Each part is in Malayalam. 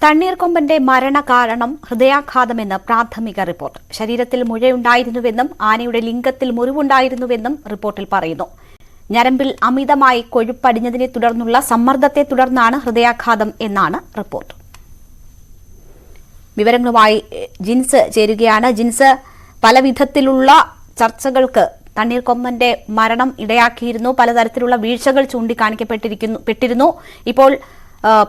തണ്ണീർക്കൊമ്പന്റെ മരണകാരണം ഹൃദയാഘാതമെന്ന് പ്രാഥമിക റിപ്പോർട്ട്. ശരീരത്തിൽ മുഴയുണ്ടായിരുന്നുവെന്നും ആനയുടെ ലിംഗത്തിൽ മുറിവുണ്ടായിരുന്നുവെന്നും റിപ്പോർട്ടിൽ പറയുന്നു. ഞരമ്പിൽ അമിതമായി കൊഴുപ്പടിഞ്ഞതിനെ തുടർന്നുള്ള സമ്മർദ്ദത്തെ തുടർന്നാണ് ഹൃദയാഘാതം എന്നാണ് റിപ്പോർട്ട്. വിവരങ്ങളുമായി ജിൻസ് ചേരുകയാണ്. ജിൻസ്, പല വിധത്തിലുള്ള ചർച്ചകൾക്ക് തണ്ണീർക്കൊമ്പന്റെ മരണം ഇടയാക്കിയിരുന്നു. പലതരത്തിലുള്ള വീഴ്ചകൾ ചൂണ്ടിക്കാണിക്കപ്പെട്ടിരുന്നു. ഇപ്പോൾ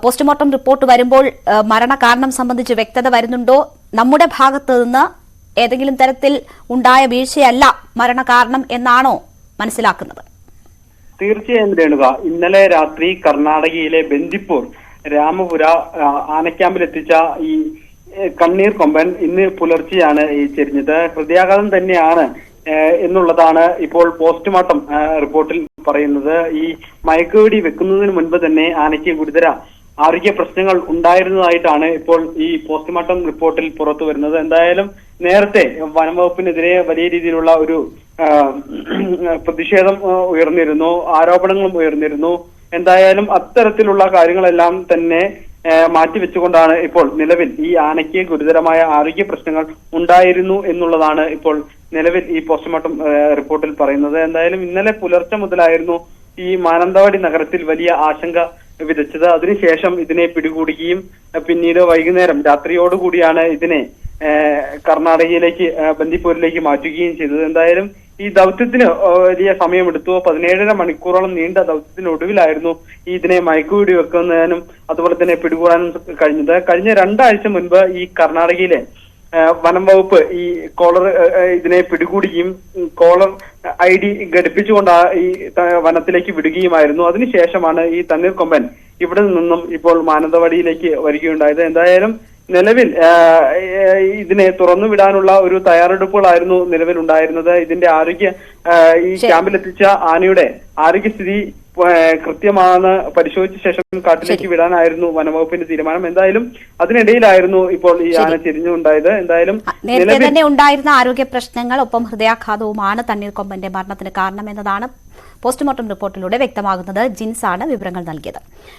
പോസ്റ്റ്മോർട്ടം റിപ്പോർട്ട് വരുമ്പോൾ മരണകാരണം സംബന്ധിച്ച് വ്യക്തത വരുന്നുണ്ടോ? നമ്മുടെ ഭാഗത്ത് നിന്ന് ഏതെങ്കിലും തരത്തിൽ ഉണ്ടായ വീഴ്ചയല്ല മരണകാരണം എന്നാണോ മനസ്സിലാക്കുന്നത്? തീർച്ചയായും രേണുക, ഇന്നലെ രാത്രി കർണാടകയിലെ ബന്ദിപ്പൂർ രാമപുര ആനക്യാമ്പിലെത്തിച്ച ഈ തണ്ണീർക്കൊമ്പൻ ഇന്ന് പുലർച്ചെയാണ് ഈ ചെരിഞ്ഞത്. ഹൃദയാഘാതം തന്നെയാണ് എന്നുള്ളതാണ് ഇപ്പോൾ പോസ്റ്റ്മോർട്ടം റിപ്പോർട്ടിൽ പറയുന്നത്. ഈ മയക്കുവെടി വെക്കുന്നതിന് മുൻപ് തന്നെ ആനയ്ക്ക് ഗുരുതര ആരോഗ്യ പ്രശ്നങ്ങൾ ഉണ്ടായിരുന്നതായിട്ടാണ് ഇപ്പോൾ ഈ പോസ്റ്റ്മോർട്ടം റിപ്പോർട്ടിൽ പുറത്തു വരുന്നത്. എന്തായാലും നേരത്തെ വനംവകുപ്പിനെതിരെ വലിയ രീതിയിലുള്ള ഒരു പ്രതിഷേധം ഉയർന്നിരുന്നു, ആരോപണങ്ങളും ഉയർന്നിരുന്നു. എന്തായാലും അത്തരത്തിലുള്ള കാര്യങ്ങളെല്ലാം തന്നെ മാറ്റിവെച്ചുകൊണ്ടാണ് ഇപ്പോൾ നിലവിൽ ഈ ആനയ്ക്ക് ഗുരുതരമായ ആരോഗ്യ പ്രശ്നങ്ങൾ ഉണ്ടായിരുന്നു എന്നുള്ളതാണ് ഇപ്പോൾ നിലവിൽ ഈ പോസ്റ്റ്മോർട്ടം റിപ്പോർട്ടിൽ പറയുന്നത്. എന്തായാലും ഇന്നലെ പുലർച്ചെ മുതലായിരുന്നു ഈ മാനന്തവാടി നഗരത്തിൽ വലിയ ആശങ്ക വിതച്ചത്. അതിനുശേഷം ഇതിനെ പിടികൂടുകയും പിന്നീട് വൈകുന്നേരം രാത്രിയോടുകൂടിയാണ് ഇതിനെ കർണാടകയിലേക്ക് ബന്ദിപ്പൂരിലേക്ക് മാറ്റുകയും ചെയ്തത്. എന്തായാലും ഈ ദൗത്യത്തിന് വലിയ സമയമെടുത്തു. 17.5 മണിക്കൂറോളം നീണ്ട ദൗത്യത്തിനൊടുവിലായിരുന്നു ഇതിനെ മയക്കുവെടി വെക്കുന്നതിനും അതുപോലെ തന്നെ പിടികൂടാനും കഴിഞ്ഞത്. കഴിഞ്ഞ 2 ആഴ്ച മുൻപ് ഈ കർണാടകയിലെ വനം വകുപ്പ് ഈ കോളർ ഇതിനെ പിടികൂടുകയും കോളർ ID ഘടിപ്പിച്ചുകൊണ്ട് ഈ വനത്തിലേക്ക് വിടുകയുമായിരുന്നു. അതിനുശേഷമാണ് ഈ തണ്ണീർക്കൊമ്പൻ ഇവിടെ നിന്നും ഇപ്പോൾ മാനന്തവാടിയിലേക്ക് വരികയുണ്ടായത്. എന്തായാലും നിലവിൽ ഇതിനെ തുറന്നുവിടാനുള്ള ഒരു തയ്യാറെടുപ്പുകളായിരുന്നു നിലവിലുണ്ടായിരുന്നത്. ഇതിന്റെ ഈ ക്യാമ്പിലെത്തിച്ച ആനയുടെ ആരോഗ്യസ്ഥിതി കൃത്യമാണെന്ന് പരിശോധിച്ച ശേഷം കാട്ടിലേക്ക് വിടാനായിരുന്നു വനംവകുപ്പിന്റെ തീരുമാനം. എന്തായാലും അതിനിടയിലായിരുന്നു ഇപ്പോൾ ഈ ആന ചെരിഞ്ഞുണ്ടായത്. എന്തായാലും നേരത്തെ തന്നെ ഉണ്ടായിരുന്ന ആരോഗ്യ പ്രശ്നങ്ങൾ ഒപ്പം ഹൃദയാഘാതവുമാണ് തണ്ണീർക്കൊമ്പന്റെ മരണത്തിന് കാരണമെന്നതാണ് പോസ്റ്റ്മോർട്ടം റിപ്പോർട്ടിലൂടെ വ്യക്തമാകുന്നത്. ജിൻസാണ് വിവരങ്ങൾ നൽകിയത്.